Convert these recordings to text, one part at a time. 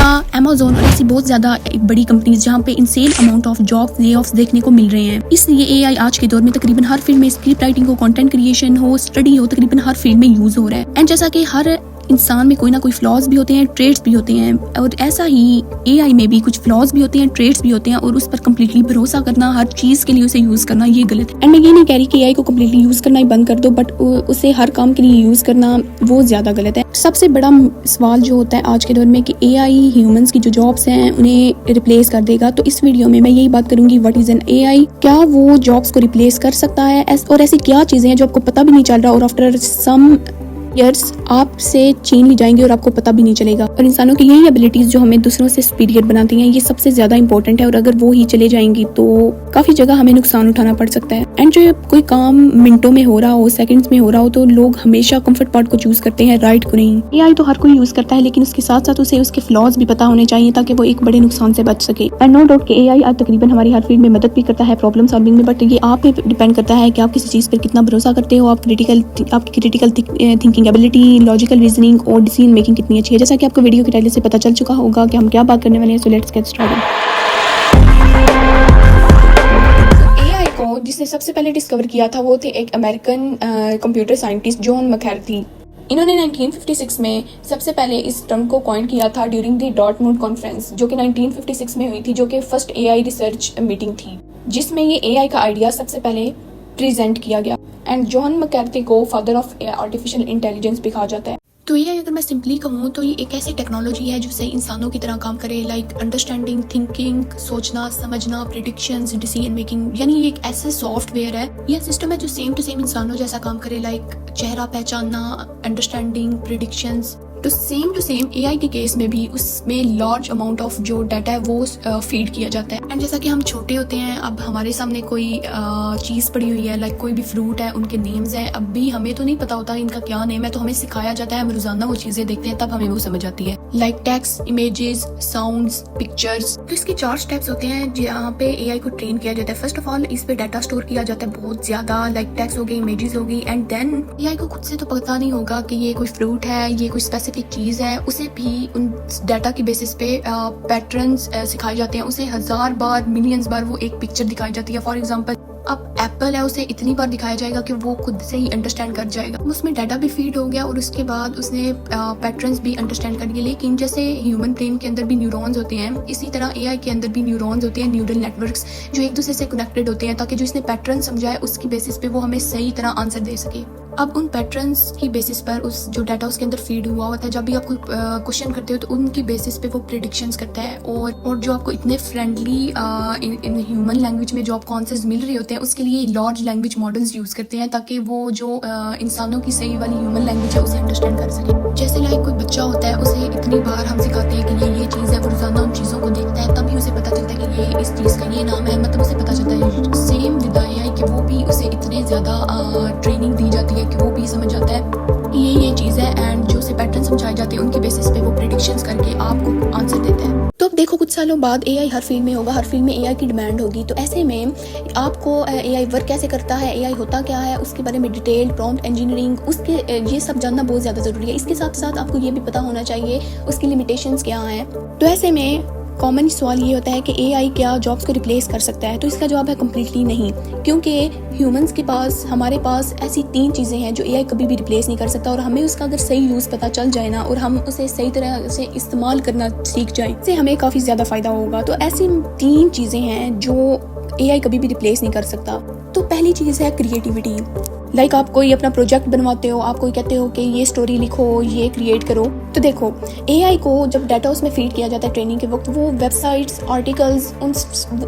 Amazon और ऐसी बहुत ज़्यादा बड़ी कंपनीज जहाँ पे इंसेन अमाउंट ऑफ जॉब ले ऑफ्स देखने को मिल रहे हैं। इसलिए एआई आज के दौर में तकरीबन हर फील्ड में, स्क्रिप्ट राइटिंग हो, कंटेंट क्रिएशन हो, स्टडी हो, तकरीबन हर फील्ड में यूज हो रहा है। एंड जैसा कि हर इंसान में कोई ना कोई फ्लॉज भी होते हैं, ट्रेड्स भी होते हैं, और ऐसा ही एआई में भी कुछ फ्लॉज भी होते हैं, ट्रेड्स भी होते हैं, और उस पर कम्प्लीटली भरोसा करना, हर चीज के लिए उसे यूज करना, ये गलत है। एंड मैं ये नहीं कह रही कि एआई को कम्प्लीटली यूज करना ही बंद कर दो, बट उसे हर काम के लिए यूज करना वो ज्यादा गलत है। सबसे बड़ा सवाल जो होता है आज के दौर में कि एआई ह्यूमंस की जो जॉब्स हैं उन्हें रिप्लेस कर देगा। तो इस वीडियो में मैं यही बात करूंगी, व्हाट इज एन एआई, क्या वो जॉब्स को रिप्लेस कर सकता है, और ऐसी क्या चीजें हैं जो आपको पता भी नहीं चल रहा और आफ्टर सम ईयर्स आपसे छीन ली जाएंगी और आपको पता भी नहीं चलेगा। और इंसानों की यही एबिलिटीज जो हमें दूसरों से सुपीरियर बनाती हैं, ये सबसे ज्यादा इंपॉर्टेंट है, और अगर वो ही चले जाएंगी तो काफी जगह हमें नुकसान उठाना पड़ सकता है। एंड जो कोई काम मिनटों में हो रहा हो, सेकंड्स में हो रहा हो, तो लोग हमेशा कंफर्ट पार्ट को चूज करते हैं, राइट को नहीं। एआई तो हर कोई यूज करता है, लेकिन उसके साथ साथ उसे उसके फ्लॉज भी पता होने चाहिए ताकि वो एक बड़े नुकसान से बच सके। एंड नो डाउट कि एआई आज तकरीबन हमारी हर फील्ड में मदद भी करता है प्रॉब्लम सॉल्विंग में, बट ये आप पे डिपेंड करता है कि आप किसी चीज पर कितना भरोसा करते हो, आपकी critical thinking ability, logical reasoning और डिसीजन मेकिंग कितनी अच्छी है। जैसा कि आपको वीडियो के टाइटल से पता चल चुका होगा कि हम क्या बात करने वाले हैं, so let's get started. AI को जिसने सबसे पहले डिस्कवर किया था वो थे एक American computer scientist John McCarthy. इन्होंने 1956 में सबसे पहले इस टर्म को कॉइन किया था ड्यूरिंग द डॉर्टमुंड कॉन्फ्रेंस, जो कि 1956 में हुई थी, जो कि फर्स्ट एआई रिसर्च मीटिंग थी, जिसमें ये एआई का आइडिया सबसे पहले प्रेजेंट किया गया। एंड जॉन मैककार्थी को फादर ऑफ आर्टिफिशियल इंटेलिजेंस भी कहा जाता है। तो ये अगर मैं सिंपली कहूँ तो ये एक ऐसी टेक्नोलॉजी है जिससे इंसानों की तरह काम करे, लाइक अंडरस्टैंडिंग, थिंकिंग, सोचना, समझना, प्रेडिक्शंस, डिसीजन मेकिंग। यानी ये एक ऐसे सॉफ्टवेयर है, यह सिस्टम है जो सेम टू सेम इंसानों जैसा काम करे, लाइक चेहरा पहचानना, अंडरस्टैंडिंग, प्रेडिक्शंस। तो सेम टू सेम एआई के केस में भी उसमें लार्ज अमाउंट ऑफ जो डाटा है वो फीड किया जाता है। एंड जैसा कि हम छोटे होते हैं, अब हमारे सामने कोई चीज़ पड़ी हुई है, लाइक कोई भी फ्रूट है, उनके नेम्स हैं, अब भी हमें तो नहीं पता होता इनका क्या नेम है, तो हमें सिखाया जाता है, हम रोजाना वो चीज़ें देखते हैं, तब हमें वो समझ आती है, like text, images, sounds, pictures. तो इसके 4 स्टेप्स होते हैं जहाँ पे एआई को ट्रेन किया जाता है। फर्स्ट ऑफ ऑल इस पे डाटा स्टोर किया जाता है बहुत ज्यादा, लाइक टेक्स्ट हो गई, इमेजेस हो गई, एंड देन एआई को खुद से तो पता नहीं होगा कि ये कोई फ्रूट है, ये कोई स्पेसिफिक चीज है, उसे भी उन डाटा की बेसिस पे पैटर्न्स सिखाए जाते हैं, उसे 1000 बार, मिलियंस बार वो एक पिक्चर दिखाई जाती है। फॉर एग्जांपल अब एप्पल है, उसे इतनी बार दिखाया जाएगा कि वो खुद से ही अंडरस्टैंड कर जाएगा। उसमें डाटा भी फीड हो गया और उसके बाद उसने पैटर्न्स भी अंडरस्टैंड कर लिए। लेकिन जैसे ह्यूमन ब्रेन के अंदर भी न्यूरॉन्स होते हैं, इसी तरह एआई के अंदर भी न्यूरॉन्स होते हैं, न्यूरल नेटवर्क्स, जो एक दूसरे से कनेक्टेड होते हैं, ताकि जो इसने पैटर्न समझाए उसकी बेसिस पे वो हमें सही तरह आंसर दे सके। अब उन पैटर्न्स की बेसिस पर उस जो डाटा उसके अंदर फीड हुआ होता है, जब भी आप कोई क्वेश्चन करते हो तो उनकी बेसिस पे वो प्रेडिक्शंस करता है, और जो आपको इतने फ्रेंडली इन ह्यूमन लैंग्वेज में जो आपको आंसर्स मिल रहे होते हैं, उसके लिए लार्ज लैंग्वेज मॉडल्स यूज करते हैं ताकि वो जो इंसानों की सही वाली ह्यूमन लैंग्वेज है उसे अंडरस्टैंड कर सके। जैसे लाइक कोई बच्चा होता है, उसे इतनी बार हम सिखाते हैं कि ये चीज़ है, वो रोजाना उन चीज़ों को देखता है, तभी उसे पता चलता है कि ये इस चीज़ का ये नाम है, मतलब उसे पता चलता है। सेम विद एआई कि वो भी उसे इतने ज़्यादा ट्रेनिंग दी जाती है कि वो भी समझ जाता है कि ये चीज़ है, एंड जो उसे पैटर्न समझाए जाते हैं उनके बेसिस पे वो प्रेडिक्शंस करके आपको आंसर देता है। तो अब देखो, कुछ सालों बाद एआई हर फील्ड में होगा, हर फील्ड में एआई की डिमांड होगी। तो ऐसे में आपको एआई वर्क कैसे करता है, एआई होता क्या है, उसके बारे में डिटेल, प्रॉम्प्ट इंजीनियरिंग, उसके ये सब जानना बहुत ज़्यादा ज़रूरी है। इसके साथ साथ आपको ये भी पता होना चाहिए उसकी लिमिटेशंस क्या हैं। तो ऐसे में कॉमन सवाल ये होता है कि एआई क्या जॉब्स को रिप्लेस कर सकता है? तो इसका जवाब है कम्प्लीटली नहीं, क्योंकि ह्यूमंस के पास, हमारे पास ऐसी 3 चीज़ें हैं जो एआई कभी भी रिप्लेस नहीं कर सकता, और हमें उसका अगर सही यूज़ पता चल जाए ना, और हम उसे सही तरह से इस्तेमाल करना सीख जाएं, इससे हमें काफ़ी ज़्यादा फ़ायदा होगा। तो ऐसी 3 चीज़ें हैं जो एआई कभी भी रिप्लेस नहीं कर सकता। तो पहली चीज़ है क्रिएटिविटी। लाइक आप कोई अपना प्रोजेक्ट बनवाते हो, आप कोई कहते हो कि ये स्टोरी लिखो, ये क्रिएट करो, तो देखो एआई को जब डाटा उसमें फीड किया जाता है ट्रेनिंग के वक्त, वो वेबसाइट्स, आर्टिकल्स,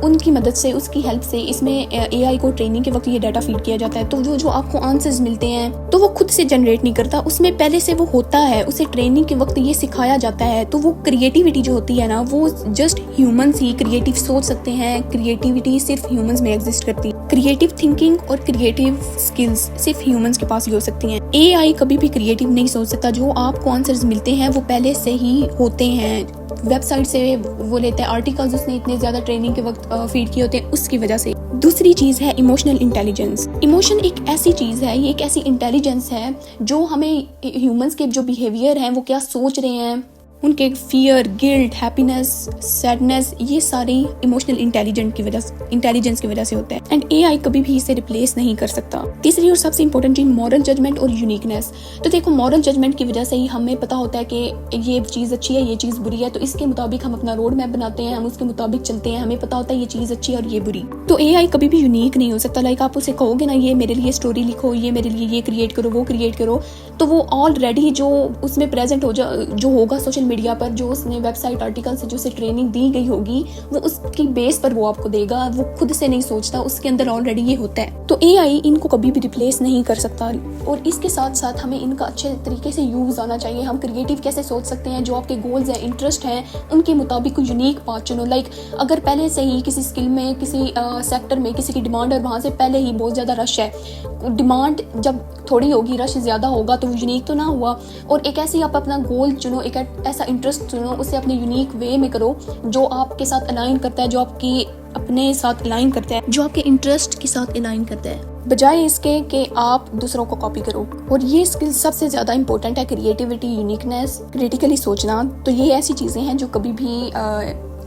उनकी मदद से, उसकी हेल्प से इसमें एआई को ट्रेनिंग के वक्त ये डाटा फीड किया जाता है। तो जो आपको आंसर्स मिलते हैं तो वो खुद से जनरेट नहीं करता, उसमें पहले से वो होता है, उसे ट्रेनिंग के वक्त ये सिखाया जाता है। तो वो क्रिएटिविटी जो होती है ना, वो जस्ट ह्यूमंस ही क्रिएटिव सोच सकते हैं, क्रिएटिविटी सिर्फ ह्यूमंस में एग्जिस्ट करती है। क्रिएटिव थिंकिंग और क्रिएटिव स्किल्स सिर्फ ह्यूमंस के पास ही हो सकती हैं। एआई कभी भी क्रिएटिव नहीं सोच सकता, जो आपको आंसर्स मिलते हैं वो पहले से ही होते हैं, वेबसाइट से वो लेते हैं, आर्टिकल्स उसने इतने ज्यादा ट्रेनिंग के वक्त फीड किए होते हैं, उसकी वजह से। दूसरी चीज है इमोशनल इंटेलिजेंस। इमोशन एक ऐसी चीज है, ये एक ऐसी इंटेलिजेंस है जो हमें ह्यूमंस के जो बिहेवियर हैं, वो क्या सोच रहे हैं, उनके फियर, गिल्ट, हैप्पीनेस, सैडनेस, ये सारी इमोशनल इंटेलिजेंस की वजह से होता है। एंड एआई कभी भी इसे रिप्लेस नहीं कर सकता। तीसरी और सबसे इंपॉर्टेंट चीज मॉरल जजमेंट और यूनिकनेस। तो देखो, मॉरल जजमेंट की वजह से ही हमें पता होता है कि ये चीज़ अच्छी है, ये चीज़ बुरी है, तो इसके मुताबिक हम अपना रोड मैप बनाते हैं, हम उसके मुताबिक चलते हैं, हमें पता होता है ये चीज़ अच्छी है और ये बुरी। तो एआई कभी भी यूनिक नहीं हो सकता। लाइक आप उसे कहोगे ना, ये मेरे लिए स्टोरी लिखो, ये मेरे लिए ये क्रिएट करो, वो क्रिएट करो, तो वो ऑलरेडी जो उसमें प्रेजेंट जो होगा सोशल मीडिया पर, जो उसने वेबसाइट आर्टिकल से जो उसे ट्रेनिंग दी गई होगी, वो उसकी बेस पर वो आपको देगा। वो खुद से नहीं सोचता, उसके अंदर ऑलरेडी ये होता है। तो एआई इनको कभी भी रिप्लेस नहीं कर सकता। और इसके साथ साथ हमें इनका अच्छे तरीके से यूज आना चाहिए। हम क्रिएटिव कैसे सोच सकते हैं, जो आपके गोल्स हैं, इंटरेस्ट हैं, उनके मुताबिक कोई यूनिक पाथ चुनो। लाइक अगर पहले से ही किसी स्किल में, किसी सेक्टर में किसी की डिमांड है और वहाँ से पहले ही बहुत ज़्यादा रश है, डिमांड जब थोड़ी होगी, रश ज़्यादा होगा, तो यूनिक तो ना हुआ। और एक ऐसी आप अपना गोल चुनो, एक ऐसा इंटरेस्ट चुनो, उसे अपने यूनिक वे में करो जो आपके साथ अलाइन करता है, जो आपकी अपने साथ अलाइन करता है, जो आपके इंटरेस्ट के साथ अलाइन करता है, बजाय इसके कि आप दूसरों को कॉपी करो। और ये स्किल सबसे ज़्यादा इंपॉर्टेंट है, क्रिएटिविटी, यूनिकनेस, क्रिटिकली सोचना। तो ये ऐसी चीज़ें हैं जो कभी भी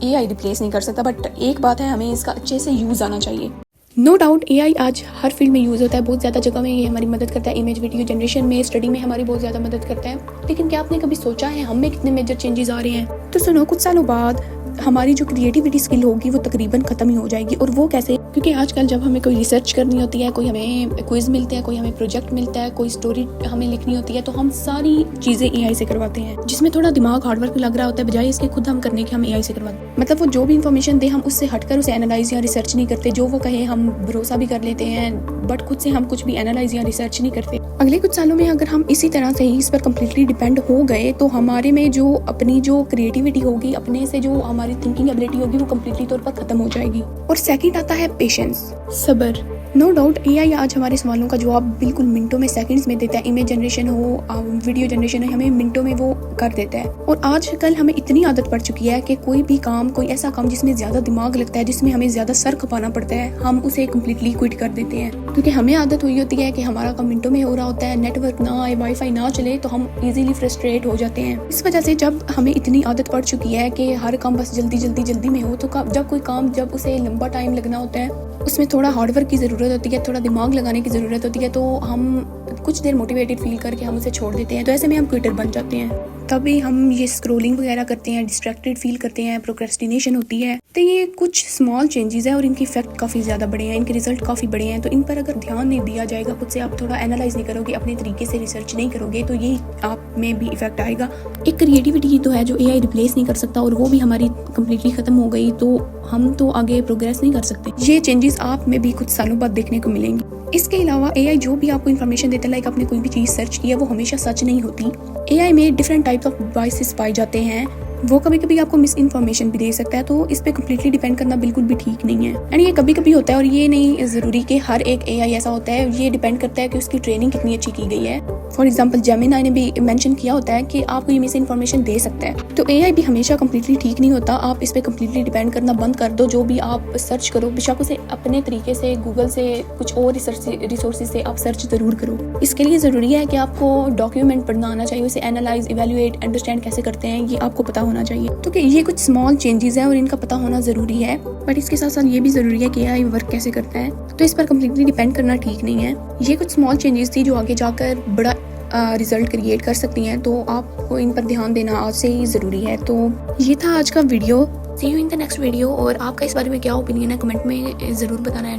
एआई रिप्लेस नहीं कर सकता। बट एक बात है, हमें इसका अच्छे से यूज़ आना चाहिए। नो डाउट एआई आज हर फील्ड में यूज़ होता है, बहुत ज़्यादा जगह में ये हमारी मदद करता है। इमेज वीडियो जनरेशन में, स्टडी में हमारी बहुत ज़्यादा मदद करता है। लेकिन क्या आपने कभी सोचा है हम में कितने मेजर चेंजेस आ रहे हैं? तो सुनो, कुछ सालों बाद हमारी जो क्रिएटिविटी स्किल होगी वो तकरीबन ख़त्म ही हो जाएगी। और वो कैसे? क्योंकि आजकल जब हमें कोई रिसर्च करनी होती है, कोई हमें क्विज मिलते हैं, कोई हमें प्रोजेक्ट मिलता है, कोई स्टोरी हमें लिखनी होती है, तो हम सारी चीज़ें एआई से करवाते हैं, जिसमें थोड़ा दिमाग हार्डवर्क लग रहा होता है, बजाय इसके खुद हम करने के हम एआई से करवाते हैं। मतलब वो जो भी इंफॉर्मेशन दे, हम उससे हटकर उसे एनालाइज या रिसर्च नहीं करते। जो वो कहे हम भरोसा भी कर लेते हैं, बट खुद से हम कुछ भी एनालाइज या रिसर्च नहीं करते। अगले कुछ सालों में अगर हम इसी तरह से ही इस पर कम्प्लीटली डिपेंड हो गए, तो हमारे में जो अपनी जो क्रिएटिविटी होगी, अपने से जो हमारी थिंकिंग एबिलिटी होगी, वो कम्प्लीटली तौर पर खत्म हो जाएगी। और सेकंड आता है पेशेंस, सब्र। नो डाउट एआई आज हमारे सवालों का जवाब बिल्कुल मिनटों में, सेकंड्स में देता है। इमेज जनरेशन हो, वीडियो जनरेशन हो, हमें मिनटों में वो कर देता है। और आजकल हमें इतनी आदत पड़ चुकी है कि कोई भी काम, कोई ऐसा काम जिसमें ज़्यादा दिमाग लगता है, जिसमें हमें ज़्यादा सर खपाना पड़ता है, हम उसे कम्प्लीटली क्विट कर देते हैं। क्योंकि हमें आदत हुई होती है कि हमारा काम मिनटों में हो रहा होता है, नेटवर्क ना आए, वाईफाई ना चले, तो हम इजीली फ्रस्ट्रेट हो जाते हैं। इस वजह से जब हमें इतनी आदत पड़ चुकी है कि हर काम बस जल्दी में हो, तो जब कोई काम, जब उसे लंबा टाइम लगना होता है, उसमें थोड़ा हार्डवर्क की ज़रूरत होती है, थोड़ा दिमाग लगाने की ज़रूरत होती है, तो हम कुछ देर मोटिवेटेड फील करके हम उसे छोड़ देते हैं। तो ऐसे में हम क्विटर बन जाते हैं। तभी हम ये स्क्रोलिंग वगैरह करते हैं, डिस्ट्रैक्टेड फील करते हैं, प्रोक्रेस्टिनेशन होती है। तो ये कुछ स्मॉल चेंजेस है और इनकी इफेक्ट काफ़ी ज़्यादा बड़े हैं, इनके रिजल्ट काफ़ी बड़े हैं। तो इन पर अगर ध्यान नहीं दिया जाएगा, खुद से आप थोड़ा एनालाइज नहीं करोगे, अपने तरीके से रिसर्च नहीं करोगे, तो ये आप में भी इफेक्ट आएगा। एक क्रिएटिविटी तो है जो एआई रिप्लेस नहीं कर सकता, और वो भी हमारी कम्प्लीटली ख़त्म हो गई, तो हम तो आगे प्रोग्रेस नहीं कर सकते। ये चेंजेस आप में भी कुछ सालों बाद देखने को मिलेंगी। इसके अलावा एआई जो भी आपको इन्फॉर्मेशन देता है, लाइक आपने कोई भी चीज़ सर्च की है, वो हमेशा सच नहीं होती। एआई में डिफरेंट टाइप्स ऑफ बायसेस पाए जाते हैं। वो कभी कभी आपको मिस इन्फॉर्मेशन भी दे सकता है, तो इस पे कम्प्लीटली डिपेंड करना बिल्कुल भी ठीक नहीं है। एंड ये कभी कभी होता है, और ये नहीं ज़रूरी कि हर एक एआई ऐसा होता है। ये डिपेंड करता है कि उसकी ट्रेनिंग कितनी अच्छी की गई है। फॉर एग्जाम्पल जेमिनाई ने भी मेंशन किया होता है कि आपको ये मिस इन्फॉर्मेशन दे सकता है। तो एआई भी हमेशा कम्प्लीटली ठीक नहीं होता। आप इस पे कम्प्लीटली डिपेंड करना बंद कर दो। जो भी आप सर्च करो, बेशक उसे अपने तरीके से गूगल से, कुछ और रिसोर्सेज से आप सर्च ज़रूर करो। इसके लिए ज़रूरी है कि आपको डॉक्यूमेंट पढ़ना आना चाहिए, उसे एनालाइज, इवेल्युएट, अंडरस्टैंड कैसे करते हैं, ये आपको पता होना चाहिए। तो कि ये कुछ स्मॉल चेंजेस हैं और इनका पता होना ज़रूरी है, बट इसके साथ साथ ये भी ज़रूरी है कि एआई वर्क कैसे करता है। तो इस पर कम्प्लीटली डिपेंड करना ठीक नहीं है। ये कुछ स्मॉल चेंजेस थी जो आगे जाकर बड़ा रिजल्ट क्रिएट कर सकती हैं, तो आपको इन पर ध्यान देना आज से ही ज़रूरी है। तो ये था आज का video. See you in the next video. और आपका इस बारे में क्या ओपिनियन है, कमेंट में ज़रूर बताना है।